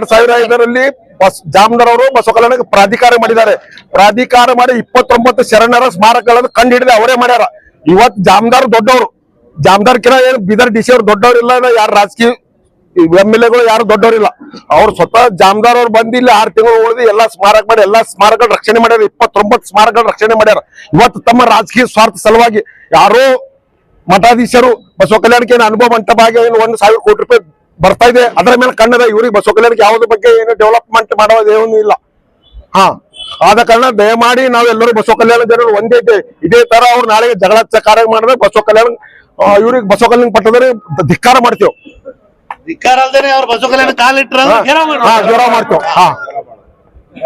2005ರಲ್ಲಿ ಜಾಮದಾರ್ ಅವರು ಬಸವ ಕಲ್ಯಾಣಕ್ಕೆ ಪ್ರಾಧಿಕಾರ ಮಾಡಿದ್ದಾರೆ. ಪ್ರಾಧಿಕಾರ ಮಾಡಿ 29 ಶರಣರ ಸ್ಮಾರಕಗಳನ್ನು ಕಂಡು ಹಿಡಿದು ಅವರೇ ಮಾಡ್ಯಾರ. ಇವತ್ತು ಜಾಮದಾರ್ ದೊಡ್ಡವರು, ಜಾಮದಾರ್ ಕಿರ ಏನು ಬೀದರ್ ಡಿಸಿ ಅವ್ರು ದೊಡ್ಡವ್ರಿಲ್ಲ, ಯಾರು ರಾಜಕೀಯ MLA ಯಾರು ದೊಡ್ಡವರಿಲ್ಲ. ಅವ್ರು ಸ್ವತಃ ಜಾಮದಾರ್ ಅವ್ರು ಬಂದು ಇಲ್ಲಿ 6 ತಿಂಗಳು ಉಳಿದು ಎಲ್ಲಾ ಸ್ಮಾರಕ ಮಾಡಿ ಎಲ್ಲಾ ಸ್ಮಾರಕಗಳ ರಕ್ಷಣೆ ಮಾಡ್ಯಾರ. 29 ಸ್ಮಾರಕಗಳ ರಕ್ಷಣೆ ಮಾಡ್ಯಾರ. ಇವತ್ತು ತಮ್ಮ ರಾಜಕೀಯ ಸ್ವಾರ್ಥ ಸಲುವಾಗಿ ಯಾರೋ ಮಠಾಧೀಶರು ಬಸವ ಕಲ್ಯಾಣಕ್ಕೆ ಏನು ಅನುಭವ ಮಂಟಪ ಆಗಿ ಏನು 1,000 ಕೋಟಿ ರೂಪಾಯಿ ಬರ್ತಾ ಇದೆ, ಅದರ ಮೇಲೆ ಕಣ್ಣದ. ಇವ್ರಿಗೆ ಬಸವ ಕಲ್ಯಾಣಕ್ಕೆ ಯಾವುದ್ರ ಬಗ್ಗೆ ಏನು ಡೆವಲಪ್ಮೆಂಟ್ ಮಾಡೋದು ಏನೂ ಇಲ್ಲ. ಆದ ಕಾರಣ ದಯಮಾಡಿ ನಾವೆಲ್ಲರೂ ಬಸವ ಕಲ್ಯಾಣ ಜನರು ಒಂದೇ ಇದೇ ತರ ಅವ್ರು ನಾಳೆಗೆ ಜಗಳ ಕಾರ್ಯ ಮಾಡಿದ್ರೆ ಬಸವ ಕಲ್ಯಾಣ ಇವ್ರಿಗೆ ಬಸವ ಕಲ್ಯಾಣ ಪಟ್ಟದ್ರೆ ಧಿಕ್ಕಾರ ಮಾಡ್ತೇವೆ. ಧಿಕ್ಕಾರ ಅಲ್ದೇನೆ ಅವ್ರು ಬಸವ ಕಲ್ಯಾಣ ಕಾಲಿಟ್ರ ಜ್ವರ ಮಾಡ್ತೇವೆ.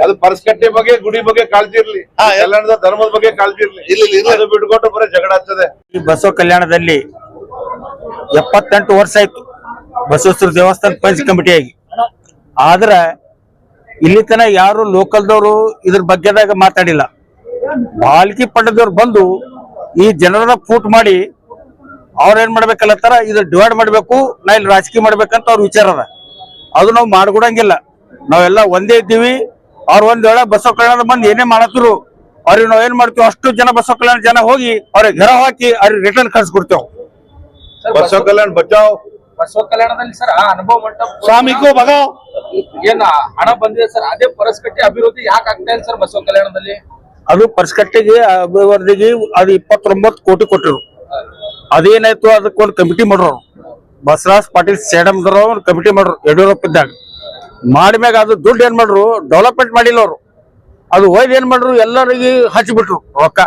ಅದು ಪರಸ್ಕಟ್ಟೆ ಬಗ್ಗೆ ಗುಡಿ ಬಗ್ಗೆ ಕಾಳಜಿ ಇರ್ಲಿ, ಕಲ್ಯಾಣದ ಧರ್ಮದ ಬಗ್ಗೆ ಕಾಳಜಿ ಇರ್ಲಿ, ಇಲ್ಲಿ ಬಿಟ್ಕೊಟ್ಟು ಬರೀ ಜಗಳ ಆಗ್ತದೆ. ಈ ಬಸವ ಕಲ್ಯಾಣದಲ್ಲಿ 78 ವರ್ಷ ಆಯ್ತು ಬಸವೇಶ್ವರ ದೇವಸ್ಥಾನ ಪಂಚ್ ಕಮಿಟಿಯಾಗಿ. ಆದ್ರ ಇಲ್ಲಿ ತನ ಯಾರು ಲೋಕಲ್ದವರು ಇದ್ರ ಬಗ್ಗೆದಾಗ ಮಾತಾಡಿಲ್ಲ. ಬಾಲ್ಕಿ ಪಟ್ಟದವ್ರು ಬಂದು ಈ ಜನರನ್ನ ಫೂಟ್ ಮಾಡಿ ಅವ್ರೇನ್ ಮಾಡ್ಬೇಕಲ್ಲತ್ತಾರ, ಇದು ಡಿವೈಡ್ ಮಾಡ್ಬೇಕು, ನಾ ಇಲ್ಲಿ ರಾಜಕೀಯ ಮಾಡ್ಬೇಕಂತ ಅವ್ರ ವಿಚಾರ ಅದ. ಅದು ನಾವು ಮಾಡ್ಕೊಡಂಗಿಲ್ಲ. ನಾವೆಲ್ಲ ಒಂದೇ ಇದ್ದೀವಿ. ಅವ್ರ ಒಂದ್ ವೇಳೆ ಬಸವ ಕಲ್ಯಾಣದ ಬಂದು ಏನೇ ಮಾಡತ್ರು ಅವ್ರಿಗೆ ನಾವ್ ಏನ್ ಮಾಡ್ತೀವಿ, ಅಷ್ಟು ಜನ ಬಸವ ಕಲ್ಯಾಣ ಜನ ಹೋಗಿ ಅವ್ರಿಗೆ ಘರ ಹಾಕಿ ಅವ್ರಿಗೆ ರಿಟರ್ನ್ ಕಳ್ಸಿಕೊಡ್ತೇವೆ. ಬಸವ ಕಲ್ಯಾಣ ಬಚಾವ್. ಬಸವ ಕಲ್ಯಾಣದಲ್ಲಿ ಸರ್ ಅನುಭವ ಮಂಟಪ ಸ್ವಾಮಿಗೂ ಬಗಾವ್ ಏನ್ ಹಣ ಬಂದಿದೆ ಸರ್, ಅದೇ ಪರಸ್ಕಟ್ಟೆ ಅಭಿವೃದ್ಧಿ ಯಾಕೆ ಆಗ್ತಾ ಇದೆ ಸರ್ ಬಸವ ಕಲ್ಯಾಣದಲ್ಲಿ? ಅದು ಪರ್ಸ್ಕಟ್ಟೆಗೆ ಅಭಿವೃದ್ಧಿಗೆ ಅದು 29 ಕೋಟಿ ಕೊಟ್ಟರು. ಅದೇನಾಯ್ತು, ಅದಕ್ಕೊಂದು ಕಮಿಟಿ ಮಾಡ್ರು. ಬಸವರಾಜ್ ಪಾಟೀಲ್ ಸೇಡಮ್ದವ್ರು ಒಂದು ಕಮಿಟಿ ಮಾಡ್ರು ಯಡಿಯೂರಪ್ಪ ಇದ್ದಾಗ. ಮಾಡಿಮ್ಯಾಗ ಅದು ದುಡ್ಡು ಏನ್ ಮಾಡ್ರು, ಡೆವಲಪ್ಮೆಂಟ್ ಮಾಡಿಲ್ಲ ಅವರು. ಅದು ಹೋಯ್ದು ಏನ್ ಮಾಡ್ರು, ಎಲ್ಲರಿಗೆ ಹಚ್ಚಿಬಿಟ್ರು ರೊಕ್ಕ.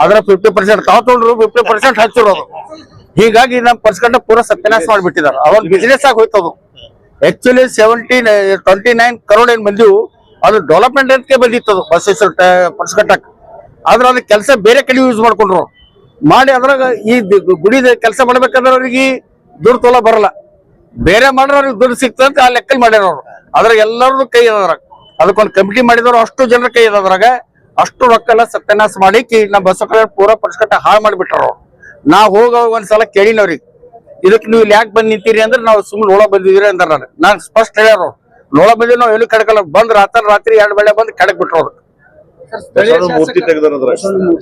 ಅದರ 50% ತಾವು ತೊಗೊಂಡ್ರು, 50% ಹಚ್ಚಿರೋದು. ಹೀಗಾಗಿ ನಮ್ಮ ಪರ್ಸ್ಕಟ್ಟೆ ಪೂರ ಸತ್ಯನಾಶ ಮಾಡಿಬಿಟ್ಟಿದ್ದಾರೆ. ಅವಾಗ ಬಿಸಿನೆಸ್ ಆಗಿ ಹೋಯ್ತದು. ಆಕ್ಚುಲಿ 29 ಕರೋಡ್ ಏನ್ ಬಂದಿವು, ಅದು ಡೆವಲಪ್ಮೆಂಟ್ ಅಂತಕ್ಕೆ ಬಂದಿತ್ತು ಬಸವೇಶ್ವರ ಪರ್ಸ್ಕಟ್ಟಕ್ಕೆ. ಆದ್ರೆ ಅದ್ರ ಕೆಲಸ ಬೇರೆ ಕಡೆ ಯೂಸ್ ಮಾಡ್ಕೊಂಡ್ರು ಮಾಡಿ. ಅದ್ರಾಗ ಈ ಗುಡಿದ ಕೆಲಸ ಮಾಡ್ಬೇಕಂದ್ರೆ ಅವ್ರಿಗೆ ದುಡ್ಡು ತೊಲ ಬರಲ್ಲ. ಬೇರೆ ಮಾಡ್ರ ಅವ್ರಿಗೆ ದುಡ್ಡು ಸಿಕ್ತಂತ ಆ ಲೆಕ್ಕಲ್ ಮಾಡ್ಯಾರ ಅವ್ರು. ಅದ್ರಾಗ ಎಲ್ಲರದ್ದು ಕೈ ಅದ್ರಾಗ. ಅದಕ್ಕೊಂದು ಕಮಿಟಿ ಮಾಡಿದವ್ರು ಅಷ್ಟು ಜನರ ಕೈ ಅದ್ರಾಗ. ಅಷ್ಟು ರೊಕ್ಕ ಎಲ್ಲ ಸತ್ಯನಾಶ ಮಾಡಿ ನಮ್ಮ ಬಸವ ಕಲ್ಯಾಣ ಪೂರ ಪರ್ಸ್ಕಟ್ಟೆ ಹಾಳು ಮಾಡಿಬಿಟ್ರ ಅವ್ರು. ನಾವ್ ಹೋಗ ಒಂದ್ಸಲ ಕೇಳಿನವ್ರಿಗೆ, ಇದಕ್ಕೆ ನೀವು ಇಲ್ಲಿ ಯಾಕೆ ಬಂದ್ ನಿಂತೀರಿ ಅಂದ್ರೆ ನಾವು ಸುಮ್ಮನೆ ನೋಡ ಬಂದಿದ್ದೀರಿ ಅಂದ್ರ. ನಾನ್ ಸ್ಪಷ್ಟ ಹೇಳ್ಯಾರ, ನೋಡ ಬಂದಿವಿ, ನಾವು ಎಲ್ಲಿ ಕಡಕಲ್ಲ. ಬಂದ್ ರಾತ್ರಿ 2 ವೇಳೆ ಬಂದು ಕಡಕ್ ಬಿಟ್ರು ಅವ್ರು. ಮೂರ್ತಿ ತೆಗೆದ್ರ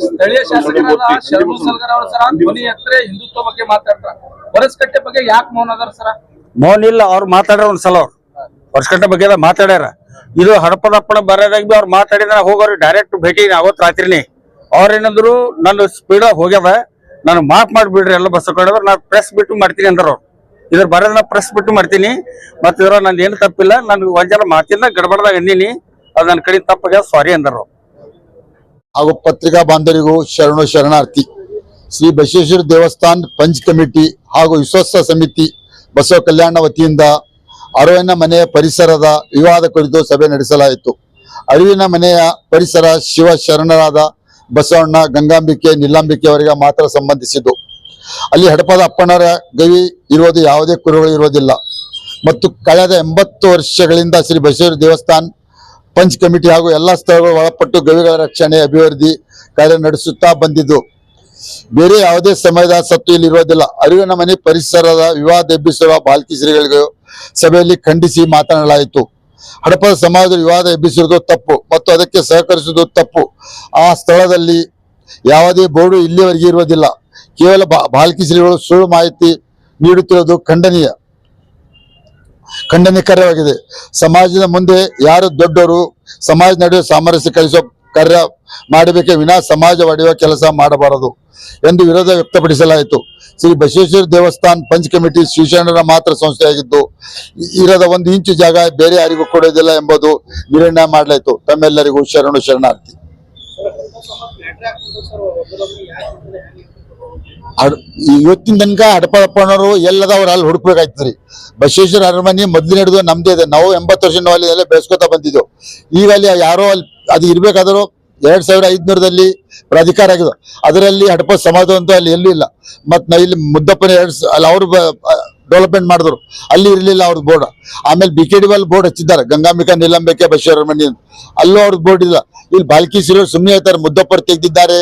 ಸ್ಥಳೀಯ ಶಾಸಕರಾದ ಶರಣು ಸಲ್ಗರ್ ಅವರು ಸರ್ ಧ್ವನಿ ಎತ್ತರೆ ಹಿಂದುತ್ವ ಬಗ್ಗೆ ಮಾತಾಡ್ತಾರ. ಪರಸ್ಕಟ್ಟೆ ಬಗ್ಗೆ ಯಾಕೆ ಮೌನ ಅದಾರ ಸರ? ಮೌನ ಇಲ್ಲ, ಅವ್ರು ಮಾತಾಡ್ಯಾರ ಒಂದ್ಸಲ. ಅವ್ರು ಪರ್ಸ್ಕಟ್ಟೆ ಬಗ್ಗೆ ಮಾತಾಡ್ಯಾರ. ಇದು ಹಡಪದಪ್ಪಣ ಬರೋದಾಗ ಬಿ ಅವ್ರು ಮಾತಾಡಿದ್ರೆ ಹೋಗೋರು ಡೈರೆಕ್ಟ್ ಭೇಟಿ ಅವತ್ ರಾತ್ರಿನೇ. ಅವ್ರೇನಂದ್ರು ನನ್ನ ಸ್ಪೀಡ್ ಹೋಗ್ಯದ, ನಾನು ಮಾಫ್ ಮಾಡಿಬಿಡ್ರಿ ಎಲ್ಲ ಬಸ್ ಕಡೆ, ನಾನು ಪ್ರೆಸ್ ಬಿಟ್ಟು ಮಾಡ್ತೀನಿ ಅಂದ್ರ ಅವ್ರು. ಇದ್ರ ಬರೋದ್ ನಾ ಪ್ರೆಸ್ ಬಿಟ್ಟು ಮಾಡ್ತೀನಿ, ಮತ್ತೆ ಇದ್ರ ನಂದು ಏನು ತಪ್ಪಿಲ್ಲ, ನನ್ಗೆ ಒಂದ್ಸಲ ಮಾತಿಂದ ಗಡಬಡದಾಗ ಅಂದಿನಿ, ಅದು ನನ್ನ ಕಡೆ ತಪ್ಪಾಗ ಸಾರಿ ಅಂದರು. ಹಾಗೂ ಪತ್ರಿಕಾ ಬಾಂಧವರಿಗೂ ಶರಣಾರ್ಥಿ. ಶ್ರೀ ಬಸವೇಶ್ವರ ದೇವಸ್ಥಾನ ಪಂಚ್ ಕಮಿಟಿ ಹಾಗೂ ವಿಶ್ವಸ್ತ ಸಮಿತಿ ಬಸವ ಕಲ್ಯಾಣ ವತಿಯಿಂದ ಅರಿವಿನ ಮನೆಯ ಪರಿಸರದ ವಿವಾದ ಕುರಿತು ಸಭೆ ನಡೆಸಲಾಯಿತು. ಅರಿವಿನ ಮನೆಯ ಪರಿಸರ ಶಿವ ಶರಣರಾದ ಬಸವಣ್ಣ, ಗಂಗಾಂಬಿಕೆ, ನಿಲ್ಲಾಂಬಿಕೆ ಅವರಿಗೆ ಮಾತ್ರ ಸಂಬಂಧಿಸಿದ್ದು. ಅಲ್ಲಿ ಹಡಪದ ಅಪ್ಪಣ್ಣರ ಗವಿ ಇರುವುದು, ಯಾವುದೇ ಕುರುಗಳು ಇರುವುದಿಲ್ಲ. ಮತ್ತು ಕಳೆದ 80 ವರ್ಷಗಳಿಂದ ಶ್ರೀ ಬಸವೇಶ್ವರ ದೇವಸ್ಥಾನ ಪಂಚ್ ಕಮಿಟಿ ಹಾಗೂ ಎಲ್ಲಾ ಸ್ಥಳಗಳು ಒಳಪಟ್ಟು ಗವಿಗಳ ರಕ್ಷಣೆ ಅಭಿವೃದ್ಧಿ ಕಾರ್ಯ ನಡೆಸುತ್ತಾ ಬಂದಿದ್ದು. ಬೇರೆ ಯಾವುದೇ ಸಮಯದ ಸತ್ತು ಇಲ್ಲಿ ಇರುವುದಿಲ್ಲ. ಅರಿವಿನ ಮನೆ ಪರಿಸರದ ವಿವಾದ ಎಬ್ಬಿಸುವ ಬಾಲ್ಕಿ ಶ್ರೀಗಳಿಗೂ ಸಭೆಯಲ್ಲಿ ಖಂಡಿಸಿ ಮಾತನಾಡಲಾಯಿತು. ಹಡಪದ ಸಮಾಜದ ವಿವಾದ ಎಬ್ಬಿಸುವುದು ತಪ್ಪು ಮತ್ತು ಅದಕ್ಕೆ ಸಹಕರಿಸುವುದು ತಪ್ಪು. ಆ ಸ್ಥಳದಲ್ಲಿ ಯಾವುದೇ ಬೋರ್ಡು ಇಲ್ಲಿವರೆಗೆ ಇರುವುದಿಲ್ಲ. ಕೇವಲ ಬಾಲ್ಕಿ ಶ್ರೀಗಳು ಸುಳ್ಳು ಮಾಹಿತಿ ನೀಡುತ್ತಿರುವುದು ಖಂಡನೀಯಕರವಾಗಿದೆ. ಸಮಾಜದ ಮುಂದೆ ಯಾರು ದೊಡ್ಡವರು, ಸಮಾಜ ನಡುವೆ ಸಾಮರಸ್ಯ ಕಲಿಸುವ ಕಾರ್ಯ ಮಾಡಬೇಕೇ ವಿನಾ ಸಮಾಜ ಒಡೆಯುವ ಕೆಲಸ ಮಾಡಬಾರದು ಎಂದು ವಿರೋಧ ವ್ಯಕ್ತಪಡಿಸಲಾಯಿತು. ಶ್ರೀ ಬಸವೇಶ್ವರ ದೇವಸ್ಥಾನ ಪಂಚ್ ಕಮಿಟಿ ಶಿವಶರಣರ ಮಾತ್ರ ಸಂಸ್ಥೆಯಾಗಿದ್ದು, ಇರದ 1 ಇಂಚು ಜಾಗ ಬೇರೆ ಯಾರಿಗೂ ಕೊಡುವುದಿಲ್ಲ ಎಂಬುದು ನಿರ್ಣಯ ಮಾಡಲಾಯಿತು. ತಮ್ಮೆಲ್ಲರಿಗೂ ಶರಣಾರ್ಥಿ. ಇವತ್ತಿನ ತನಕ ಹಡಪದಪ್ಪನವರು ಎಲ್ಲದವ್ರು ಅಲ್ಲಿ ಹುಡುಕ್ಬೇಕಾಯ್ತದ್ರಿ. ಬಸವೇಶ್ವರ ಅರಮನೆ ಮೊದ್ಲು ಹಿಡಿದು ನಮ್ದೇ ಇದೆ. ನಾವು 80 ವರ್ಷ ಅಲ್ಲಿ ಎಲ್ಲ ಬೆಳೆಸ್ಕೊತಾ ಬಂದಿದ್ದೆವು. ಈಗ ಅಲ್ಲಿ ಯಾರೋ ಅದು ಇರ್ಬೇಕಾದ್ರು 2500ರಲ್ಲಿ ಪ್ರಾಧಿಕಾರ ಆಗಿದೆ. ಅದರಲ್ಲಿ ಹಡಪ ಸಮಾಜ ಅಂತ ಅಲ್ಲಿ ಎಲ್ಲೂ ಇಲ್ಲ. ಮತ್ ನಾವು ಇಲ್ಲಿ ಮುದ್ದಪ್ಪನ ಅಲ್ಲಿ ಅವರು ಡೆವಲಪ್ಮೆಂಟ್ ಮಾಡಿದ್ರು, ಅಲ್ಲಿ ಇರ್ಲಿಲ್ಲ ಅವ್ರದ್ದು ಬೋರ್ಡ್. ಆಮೇಲೆ BKD ಬೋರ್ಡ್ ಹಚ್ಚಿದ್ದಾರೆ, ಗಂಗಾಂಬಿಕಾ, ನಿಲಂಬಿಕೆ, ಬಸವೇಶ್ವರ ಅರಮನೆ, ಅಲ್ಲೂ ಅವ್ರದ್ದು ಬೋರ್ಡ್ ಇಲ್ಲ. ಇಲ್ಲಿ ಬಾಲ್ಕಿ ಶ್ರೀಗಳು ಸುಮ್ಮನೆ ಹೇಳ್ತಾರೆ, ಮುದ್ದಪ್ಪರು ತೆಗ್ದಿದ್ದಾರೆ,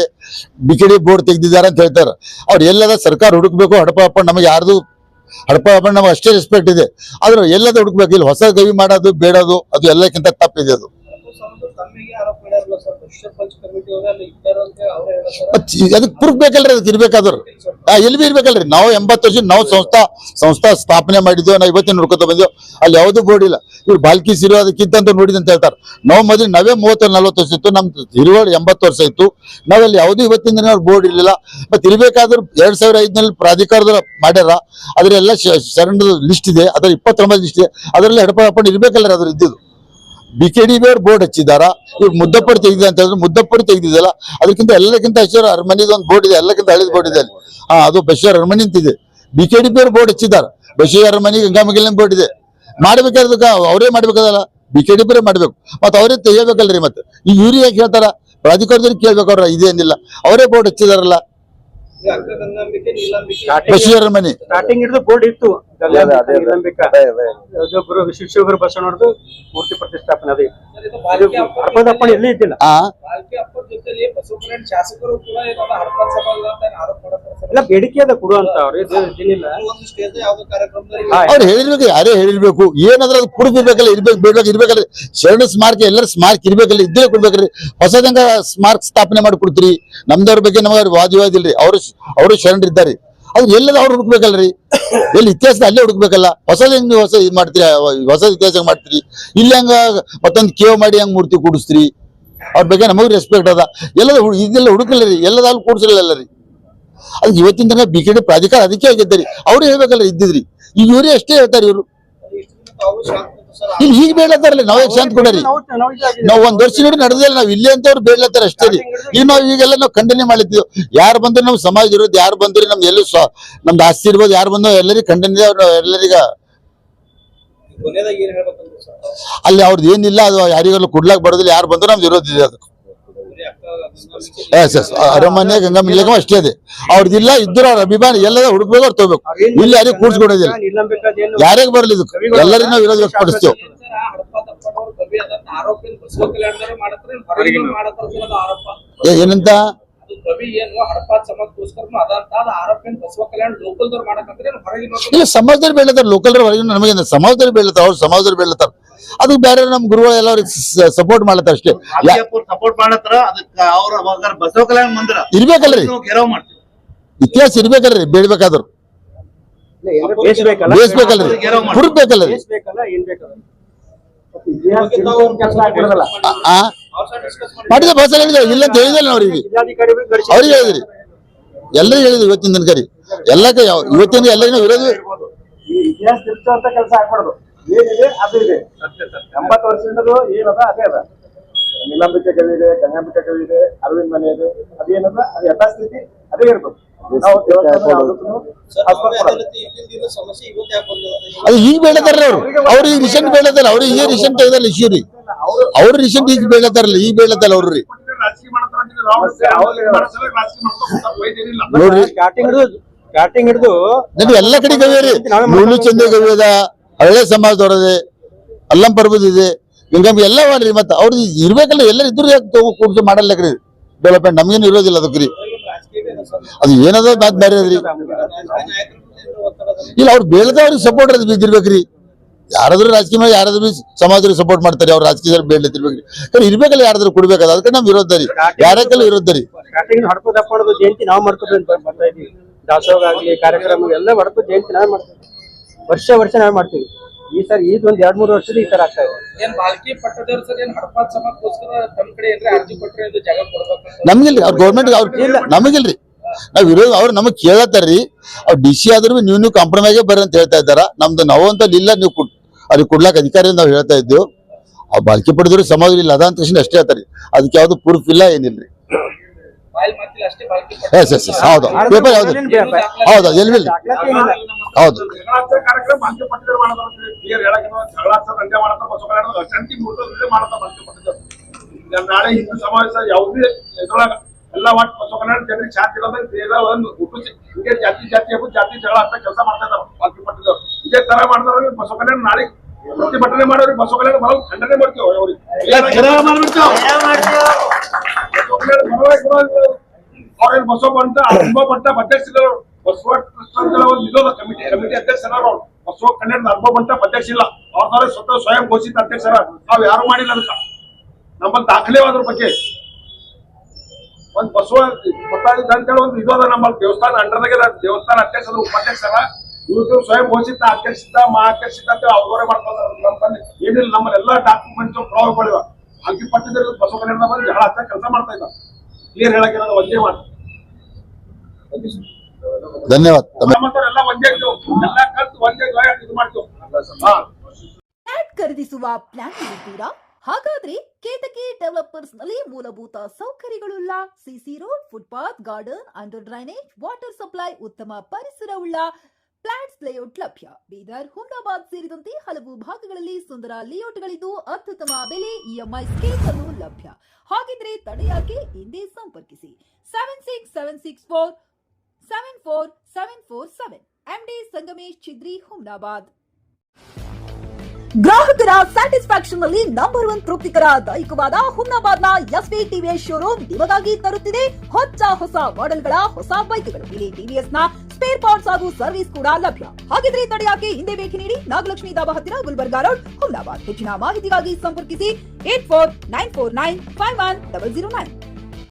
BKD ಬೋರ್ಡ್ ತೆಗ್ದಿದ್ದಾರೆ ಅಂತ ಹೇಳ್ತಾರೆ. ಅವ್ರು ಎಲ್ಲದ ಸರ್ಕಾರ ಹುಡುಕ್ಬೇಕು. ಹಡಪ ನಮಗೆ ಯಾರ್ದು ಹಡಪ ನಮ್ಗೆ ಅಷ್ಟೇ ರೆಸ್ಪೆಕ್ಟ್ ಇದೆ. ಆದ್ರೆ ಎಲ್ಲದ ಹುಡುಕ್ಬೇಕು, ಇಲ್ಲಿ ಹೊಸ ಗವಿ ಮಾಡೋದು ಬೇಡದು ಅದು ಎಲ್ಲಕ್ಕಿಂತ ತಪ್ಪಿದೆ ಅದು. ಅದಕ್ಕೆ ಪ್ರೂಫ್ ಬೇಕಲ್ರಿ, ಅದಕ್ಕೆ ಇರ್ಬೇಕಾದ್ರು ಎಲ್ಲಿ ಬಿ ಇರ್ಬೇಕಲ್ರಿ. ನಾವು 80 ವರ್ಷ ನಾವು ಸಂಸ್ಥಾ ಸ್ಥಾಪನೆ ಮಾಡಿದ್ವಿ, ನಾವು ಇವತ್ತಿನ ನೋಡ್ಕೊತ ಬಂದೇವು. ಅಲ್ಲಿ ಯಾವ್ದು ಬೋರ್ಡ್ ಇಲ್ಲ. ಇವ್ರು ಬಾಲ್ಕಿ ಸಿರೋ ಅದಕ್ಕಿಂತ ನೋಡಿದ್ ಅಂತ ಹೇಳ್ತಾರೆ. ನಾವು ಮೊದಲು ನಾವೇ 30-40 ವರ್ಷ ಇತ್ತು, ನಮ್ದು ಹಿರುವಳು 80 ವರ್ಷ ಇತ್ತು. ನಾವಲ್ಲಿ ಯಾವ್ದು ಇವತ್ತಿನ ದಿನ ಬೋರ್ಡ್ ಇರ್ಲಿಲ್ಲ. ಮತ್ತೆ ಇರ್ಬೇಕಾದ್ರೂ 2005ನಲ್ಲಿ ಪ್ರಾಧಿಕಾರದಲ್ಲಿ ಮಾಡ್ಯಾರ. ಅದ್ರೆಲ್ಲ ಶರಣದ ಲಿಸ್ಟ್ ಇದೆ, ಅದ್ರ 29 ಲಿಸ್ಟ್ ಇದೆ. ಅದರಲ್ಲಿ ಹಡಪ ಹಾಕೊಂಡು ಇರ್ಬೇಕಲ್ರಿ ಅದ್ರ ಇದ್ದಿದ್ದು. BKD ಅವ್ರು ಬೋರ್ಡ್ ಹಚ್ಚಿದಾರ. ಇವ್ರು ಮುದ್ದಪ್ಪಡಿ ತೆಗೆದಿದೆ ಅಂತ ಹೇಳಿದ್ರೆ ಮುದ್ದಪ್ಪಡಿ ತೆಗೆದಿದ್ದಲ್ಲ, ಅದಕ್ಕಿಂತ ಎಲ್ಲಕ್ಕಿಂತ ಹೆಸರು ಅರಮನಿದ ಒಂದು ಬೋರ್ಡ್ ಇದೆ, ಎಲ್ಲಕ್ಕಿಂತ ಹಳಿದ ಬೋರ್ಡ್ ಇದೆ ಅಲ್ಲಿ. ಅದು ಬಶೀರ್ ಅರಮನಿ ಅಂತಿದೆ. BKD ಅವ್ರು ಬೋರ್ಡ್ ಹಚ್ಚಿದಾರ. ಬಶೀರ್ ಅರಮನಿ ಗಂಗಾಮಗಿಲಿನ ಬೋರ್ಡ್ ಇದೆ. ಮಾಡ್ಬೇಕಾದ ಅವರೇ ಮಾಡ್ಬೇಕದಲ್ಲ, BKD ಮಾಡ್ಬೇಕು. ಮತ್ತೆ ಅವರೇ ತೆಗಿಬೇಕಲ್ರಿ. ಮತ್ತೆ ಈ ಇವ್ರು ಯಾಕೆ ಹೇಳ್ತಾರ, ಪ್ರಾಧಿಕಾರದವ್ರಿಗೆ ಕೇಳ್ಬೇಕು. ಅವ್ರ ಇದೇನಿಲ್ಲ, ಅವರೇ ಬೋರ್ಡ್ ಹಚ್ಚಿದಾರಲ್ಲ. ಬಶೀರ್ ಅರಮನಿ ಸ್ಟಾರ್ಟಿಂಗ್ ಹಿಡಿದು ಬೋರ್ಡ್ ಇತ್ತು. ಗುರು ಶಿವಗುರು ಬಸವಣ್ಣವ್ರದ್ದು ಮೂರ್ತಿ ಪ್ರತಿಷ್ಠಾಪನೆ ಅದೇ ಹಡಪದಪ್ಪಣೆ ಎಲ್ಲಿ ಇದ್ದಿಲ್ಲ. ಎಲ್ಲ ಬೇಡಿಕೆ ಅದ ಕೊಡುವಂತ ಅವ್ರು ಹೇಳಿರ್ಬೇಕು, ಯಾರೇ ಹೇಳಿರ್ಬೇಕು. ಏನಾದ್ರೂ ಅದು ಪ್ರೂಫ್ ಇರ್ಬೇಕಲ್ಲ, ಇರ್ಬೇಕಲ್ರಿ. ಶರಣ ಸ್ಮಾರಕ ಎಲ್ಲರ ಸ್ಮಾರಕ ಇರ್ಬೇಕಲ್ಲ, ಇದ್ದೇ ಕೊಡ್ಬೇಕ್ರಿ. ಹೊಸದಂಗ ಸ್ಮಾರಕ ಸ್ಥಾಪನೆ ಮಾಡಿ ಕೊಡ್ತೀರಿ. ನಮ್ದವ್ರ ಬಗ್ಗೆ ನಮಗೆ ವಾದಿವಾದ ಇಲ್ರಿ. ಅವರು ಶರಣರಿದ್ದಾರೆ. ಅದು ಎಲ್ಲದ ಅವ್ರು ಹುಡುಕ್ಬೇಕಲ್ರಿ. ಎಲ್ಲಿ ಇತಿಹಾಸದ ಅಲ್ಲೇ ಹುಡುಕ್ಬೇಕಲ್ಲ. ಹೊಸದ ಹೆಂಗ್ ನೀವು ಹೊಸ ಇದ್ ಮಾಡ್ತೀರಿ, ಹೊಸ ಇತಿಹಾಸ ಮಾಡ್ತೀರಿ. ಇಲ್ಲಿ ಹಂಗ ಮತ್ತೊಂದು ಕೇವ್ ಮಾಡಿ ಹಂಗ ಮೂರ್ತಿ ಕೂಡಿಸ್ತೀರಿ. ಅವ್ರ ಬಗ್ಗೆ ನಮಗ್ ರೆಸ್ಪೆಕ್ಟ್ ಅದ. ಎಲ್ಲದ ಇದೆಲ್ಲ ಹುಡುಕಲ್ಲರಿ, ಎಲ್ಲದ ಅಲ್ಲಿ ಕೂಡ್ಸಲ್ಲ ರೀ. ಅದು ಇವತ್ತಿನ ತನಕ BKD ಪ್ರಾಧಿಕಾರ ಅದಕ್ಕೆ ಆಗಿದ್ದರಿ. ಅವ್ರು ಹೇಳ್ಬೇಕಲ್ಲ ಇದ್ದಿದ್ರಿ. ಈಗ ಇವರೇ ಅಷ್ಟೇ ಹೇಳ್ತಾರೆ. ಇವ್ರು ಇಲ್ಲಿ ಈಗ ಬೇಡ್ಲತ್ತಾರಲ್ಲ, ನಾವೇ ಶಾಂತ ಕೊಡರಿ. ನಾವ್ 1 ವರ್ಷ ನೋಡಿ ನಡೆದಿಲ್ಲ, ನಾವ್ ಇಲ್ಲಿ ಅಂತ ಅವ್ರು ಬೇಡ್ಲತ್ತಾರ ಅಷ್ಟೇ ರೀ. ಈಗ ನಾವ್ ಈಗೆಲ್ಲ ನಾವು ಖಂಡನೆ ಮಾಡಿದ್ವಿ. ಯಾರು ಬಂದ್ರು ನಮ್ ಸಮಾಜ ಇರೋದು, ಯಾರು ಬಂದ್ರಿ ನಮ್ದು ಎಲ್ಲಿ ನಮ್ದು ಆಸ್ತಿ ಇರ್ಬೋದು, ಯಾರು ಬಂದ್ರು ಎಲ್ಲರಿಗೂ ಖಂಡನೆ. ಎಲ್ಲರಿಗ ಅಲ್ಲಿ ಅವ್ರದ್ದು ಏನಿಲ್ಲ, ಅದು ಯಾರಿಗೆಲ್ಲ ಕೊಡ್ಲಾಕ್ ಬರೋದಿಲ್ಲ. ಯಾರು ಬಂದ್ರು ನಮ್ದು ಇರೋದಿದೆ. ಅದಕ್ಕೆ ಅರಮನೆ ಗಂಗಾಮಿಲ್ಲಕ ಅಷ್ಟೇ ಇದೆ. ಅವ್ರದ್ದಿಲ್ಲ ಇದ್ರು ಅವ್ರ ಅಭಿಮಾನ ಎಲ್ಲದ ಹುಡುಕ್ಬೇಕು, ಅವ್ರು ತಗೋಬೇಕು. ಇಲ್ಲಿ ಯಾರಿಗೂ ಕೂಡ್ಸ್ಕೊಡೋದಿಲ್ಲ, ಯಾರಿಗ ಬರ್ಲಿ. ಇದಕ್ಕೆ ಎಲ್ಲರಿಗೂ ನಾವು ವಿರೋಧ ವ್ಯಕ್ತಪಡಿಸ್ತೇವೆ. ಏನಂತ ಇಲ್ಲ, ಸಮಾಜದಲ್ಲಿ ಬೆಳತಾರ. ಲೋಕಲ್ ಹೊರಗಿನ ನಮಗೆ ಸಮಾಜದಲ್ಲಿ ಬೆಳತಾರ, ಅವ್ರು ಸಮಾಜದಲ್ಲಿ ಬೆಳತಾರ. ಅದಕ್ಕೆ ಬೇರೆ ನಮ್ ಗುರುಗಳು ಎಲ್ಲ ಅವ್ರಿಗೆ ಸಪೋರ್ಟ್ ಮಾಡ್ತಾರ ಅಷ್ಟೇ. ಸಪೋರ್ಟ್ ಮಾಡತ್ತಾರ. ಅದಕ್ಕೆ ಅವ್ರ ಬಸವ ಕಲ್ಯಾಣ ಮಂದಿರ ಇರ್ಬೇಕಲ್ರಿ, ಇತಿಹಾಸ ಇರ್ಬೇಕಲ್ರಿ. ಬೇಡ್ಬೇಕಾದ್ರು ಬೇಯಿಸ್ಬೇಕಲ್ರಿ, ಹುಡುಕ್ಬೇಕಲ್ರಿ. ಮಾಡಿದ ಭಾಷೆ ಹೇಳಿದ್ರೆ ಇಲ್ಲ ಅಂತ ಹೇಳಿದಲ್ಲ ಅವ್ರಿಗೆ. ಅವ್ರಿಗೆ ಹೇಳಿದ್ರಿ, ಎಲ್ಲರಿಗೂ ಹೇಳಿದ್ರಿ. ಇವತ್ತಿನ ತನಕ ಎಲ್ಲಕ್ಕೆ ಇವತ್ತಿನ ಎಲ್ಲರಿಗೂ ವಿರೋಧ. ಇತಿಹಾಸ ತಿರ್ಚುವಂತ ಕೆಲಸ ಆಗ್ಬಾರ್ದು. ಏನಿದೆ ಅದು ಇದೆ. 80 ವರ್ಷದಿಂದಲೂ ಏನದ ಅದೇ ಅದ. ನೀಲಾಂಬಿಕೆ ಕವಿ ಇದೆ, ಗಂಗಾಂಬಿಕೆ ಕವಿ ಇದೆ, ಅರವಿಂದ್ ಮನೆ ಇದೆ. ಅದೇನದ ಅದು ಯಥಾಸ್ಥಿತಿ ಅದೇ ಇರ್ಬೇಕು. ಅದು ಈಗ ಬೇಡತಾರ ಅವ್ರು ಈಗ ರೀಸೆಂಟ್ ಬೇಡತಾರ. ಅವ್ರು ಈಗ ರೀಸೆಂಟ್ ತೆಗೆದಲ್ಲ ಇಶ್ಯೂ ರೀ. ಅವ್ರು ರೀಸೆಂಟ್ ಈಗ ಬೇಡತಾರಲ್ಲ, ಈಗ ಬೇಡತಾರ ಅವ್ರು ರೀ. ನೋಡ್ರಿ, ಸ್ಟಾರ್ಟಿಂಗ್ ಹಿಡಿದು ನನಗೆ ಎಲ್ಲ ಕಡೆ ಗವಿ ರೀ. ನೂಲು ಚಂದ ಗವಿ ಅದ, ಹಳೆ ಸಮಾಜದವ್ರದೆ, ಅಲ್ಲಂ ಪರ್ಬದ್ ಇದೆ, ಗಂಗಾಂಬಿ ಎಲ್ಲ ಮಾಡ್ರಿ. ಮತ್ತೆ ಅವ್ರದ್ದು ಇರ್ಬೇಕಲ್ಲ, ಎಲ್ಲರೂ ಇದ್ರು ಕೂಡ್ಸು ಮಾಡಲ್ಲಕ್ರಿ ಡೆವಲಪ್ಮೆಂಟ್. ನಮ್ಗೇನು ಇರೋದಿಲ್ಲ ಅದಕ್ಕೆ ರೀ. ಅದು ಏನದ ಮಾತು ಬೇರೆ ಅದ್ರಿ. ಇಲ್ಲ, ಅವ್ರು ಬೇಡದವ್ರಿಗೆ ಸಪೋರ್ಟ್ ಅದು ಬಿದ್ದಿರ್ಬೇಕ್ರಿ. ಯಾರಾದ್ರೂ ರಾಜಕೀಯ ಯಾರಾದ್ರೂ ಸಮಾಜಕ್ಕೆ ಸಪೋರ್ಟ್ ಮಾಡ್ತಾರೆ. ಅವ್ರು ರಾಜಕೀಯದಲ್ಲಿ ಬೇಡ್ಲತ್ತಿರ್ಬೇಕ್ರಿ. ಇರ್ಬೇಕಲ್ಲ, ಯಾರಾದ್ರೂ ಕೊಡ್ಬೇಕಲ್ಲ. ಅದಕ್ಕೆ ನಮ್ ವಿರೋಧ ರೀ, ಯಾರಕ್ಕೆಲ್ಲ ವಿರೋಧ ರೀ. ಸ್ಟಾರ್ಟಿಂಗ್ ಹಡಪದಪ್ಪಣದ ಜಯಂತಿ ನಾವು ಮಾಡ್ಕೊಂಡು ಬರ್ತಾ ಇದೀವಿ. ದಾಸೋಹ ಆಗ್ಲಿ, ಕಾರ್ಯಕ್ರಮ ಎಲ್ಲ ಹಡಪದ ಜಯಂತಿ ನಾವೇ ಮಾಡ್ತೀವಿ. ವರ್ಷ ನಾವೇ ಮಾಡ್ತೀವಿ. ಈ ಸರ್ ಈಗ ಒಂದ್ 2-3 ವರ್ಷದ ಈ ತರ ಆಗ್ತಾ ಇದೆ. ಏನ್ ಬಾಲ್ಕಿ ಪಟ್ಟದವ್ರು ಸರ್ ಏನ್ ಹಡಪ ಸಮಾಜಕ್ಕೋಸ್ಕರ ತಮ್ಮ ಕಡೆ ಏನ್ರಿ ಅರ್ಜಿ ಕೊಟ್ರೆ ಇದು ಜಾಗ ಕೊಡ್ಬೇಕು ನಮ್ಗಿಲ್ರಿ. ಅವ್ರ ಗೌರ್ಮೆಂಟ್ ಅವ್ರ ನಮಗಿಲ್ರಿ. ನಾವ್ ವಿರೋಧ ಅವ್ರು ನಮಗ್ ಕೇಳತ್ತಾರ್ರಿ. ಅವ್ರು DC ಆದ್ರೂ ನೀವು ಕಾಂಪ್ರಮೈಸ್ ಬರ್ರಿ ಅಂತ ಹೇಳ್ತಾ ಇದ್ದಾರ. ನಮ್ದು ನಾವು ಅಂತ ಇಲ್ಲ, ನೀವು ಅವ್ರಿಗೆ ಕೊಡ್ಲಾಕ ಅಧಿಕಾರಿ ನಾವು ಹೇಳ್ತಾ ಇದ್ದೇವೆ. ಅವ್ರು ಬಾಲ್ಕಿ ಪಡೆದ್ರು ಸಮಾಜ ಇಲ್ಲ ಅದ ಅಂತ ಅಷ್ಟೇ ಹೇಳ್ತಾರಿ. ಅದಕ್ಕೆ ಯಾವ್ದು ಪ್ರೂಫ್ ಇಲ್ಲ, ಏನಿಲ್ರಿ. ಹೌದು, ಪೇಪರ್ ಯಾವ್ದು ಹೌದು ಎಲ್ಲಿ ಹೌದು. ನಾಳೆ ಹಿಂದೂ ಸಮಾವೇಶ ಯಾವುದೇ ಎದ್ರೊಳಗ ಎಲ್ಲ ಒಟ್ಟು ಬಸವ ಕಲ್ಯಾಣ ಜನರಿಗೆ ಶಾಂತಿ ಇರೋದ ಒಂದು ಹಿಂಗೆ ಜಾತಿ ಹಬ್ಬ ಜಾತಿ ಜಗಳ ಅಂತ ಕೆಲಸ ಮಾಡ್ತಾ ಇದಾರೆ ಬಾಲ್ಕಿ ಪಟ್ಟದವ್ರು. ಇದೇ ತರ ಮಾಡಿದವ್ರಿಗೆ ಬಸವ ಕಲ್ಯಾಣ ನಾಳೆ ಪ್ರತಿಭಟನೆ ಮಾಡೋರಿಗೆ ಬಸವ ಕಲ್ಯಾಣ ಬರೋದು ಖಂಡನೆ ಮಾಡ್ತೀವಿ. ಅವ್ರೇನು ಬಸವ ಬಂತ ಅಧ್ಯಕ್ಷರು ಬಸವ ಟ್ರಸ್ಟ್ ಅಂತ ಒಂದು ಇದೊಂದು ಕಮಿಟಿ ಅಧ್ಯಕ್ಷರ ಬಸವ ಕನ್ನಡ ಅರ್ಬ ಮಂಟಪ ಅಧ್ಯಕ್ಷ ಇಲ್ಲ, ಅವ್ರ ಸ್ವತಃ ಸ್ವಯಂ ಘೋಷಿತ ಅಧ್ಯಕ್ಷರ, ನಾವ್ ಯಾರು ಮಾಡಿಲ್ಲ ಅದಕ್ಕ. ನಮ್ಮಲ್ಲಿ ದಾಖಲೆ ಅದ್ರ ಬಗ್ಗೆ ಒಂದ್ ಬಸವ ಗೊತ್ತಾಗಿದ್ದ ಅಂತೇಳಿ ಒಂದು ಇದೋದ ನಮ್ಮಲ್ಲಿ ದೇವಸ್ಥಾನ ಅಂಡರ್ದಾಗೆ ದೇವಸ್ಥಾನ ಅಧ್ಯಕ್ಷರ ಉಪಾಧ್ಯಕ್ಷರ ಇವ್ರು ಸ್ವಯಂ ಘೋಷಿತ ಅಧ್ಯಕ್ಷಿತ ಮಹಾಧ್ಯಕ್ಷಿತ ಅಂತ ಅವರೇ ಮಾಡ್ತಾರೆ. ನಮ್ಮಲ್ಲಿ ಏನಿಲ್ಲ, ನಮ್ಮಲ್ಲಿ ಎಲ್ಲಾ ಡಾಕ್ಯುಮೆಂಟ್ಸ್ ಪುರಾವೆಗಳಿವ. ಹಲ್ಕಿ ಪಟ್ಟಿದ್ರೆ ಬಸವ ಕನ್ನಡ ಬಂದು ಜಗಳ ಹಚ್ಚ ಕೆಲಸ ಮಾಡ್ತಾ ಇದ್ದ. ಕ್ಲಿಯರ್ ಹೇಳಕ್ಕಿರೋದು ಒಂದೇ ಮಾತು. ಧನ್ಯವಾದ. ಎಲ್ಲ ಒಂದೇ ಎಲ್ಲ ಕಲ್ತು ಒಂದೇ ಇದು ಮಾಡ್ತೀವಿ. ಫ್ಲಾಟ್ ಖರೀದಿಸುವ ಪ್ಲಾನ್ ಇರುತ್ತೀರಾ? ಹಾಗಾದ್ರೆ ಕೇತಕಿ ಡೆವಲಪರ್ಸ್ ನಲ್ಲಿ ಮೂಲಭೂತ ಸೌಕರ್ಯಗಳುಳ್ಳ CC road, footpath, garden, under drainage, water supply, ಉತ್ತಮ ಪರಿಸರವುಳ್ಳ ಫ್ಲಾಟ್ಸ್ ಲೇಔಟ್ ಲಭ್ಯ. ಬೀದರ್, ಹುಮ್ನಾಬಾದ್ ಸೇರಿದಂತೆ ಹಲವು ಭಾಗಗಳಲ್ಲಿ ಸುಂದರ ಲೇಔಟ್ಗಳಿದ್ದು ಅತ್ಯುತ್ತಮ ಬೆಲೆ, ಇಎಂಐ ಸ್ಕೀಮ್ ಅನ್ನು ಲಭ್ಯ. ಹಾಗಿದ್ರೆ ತಡೆಯಾಕೆ? ಹಿಂದೆ ಸಂಪರ್ಕಿಸಿ 7676474747 MD ಸಂಗಮೇಶ್ ಚಿದ್ರಿ, ಹುಮ್ನಾಬಾದ್. ಗ್ರಾಹಕರ ಸ್ಯಾಟಿಸ್ಫ್ಯಾಕ್ಷನ್ ನಲ್ಲಿ ನಂಬರ್ 1 ತೃಪ್ತಿಕರ ದೈಹಿಕವಾದ ಹುಮ್ನಾಬಾದ್ನ ಎಸ್ವಿ ಟಿವಿಎಸ್ ಶೋರೂಮ್ ನಿಮಗಾಗಿ ತರುತ್ತಿದೆ ಹೊಸ ಮಾಡೆಲ್ಗಳ ಹೊಸ ಬೈಕ್ಗಳು. ಇಲ್ಲಿ ಟಿವಿಎಸ್ ನ ಸ್ಪೇರ್ ಪಾರ್ಟ್ಸ್ ಹಾಗೂ ಸರ್ವಿಸ್ ಕೂಡ ಲಭ್ಯ. ಹಾಗಿದ್ರೆ ತಡೆಯಾಕೆ? ಹಿಂದೆ ಭೇಟಿ ನೀಡಿ. ನಾಗಲಕ್ಷ್ಮಿ ದಾಬಾ ಹತ್ತಿರ, ಗುಲ್ಬರ್ಗಾ ರೋಡ್, ಹುಮ್ನಾಬಾದ್. ಹೆಚ್ಚಿನ ಮಾಹಿತಿಗಾಗಿ ಸಂಪರ್ಕಿಸಿ 8494951009.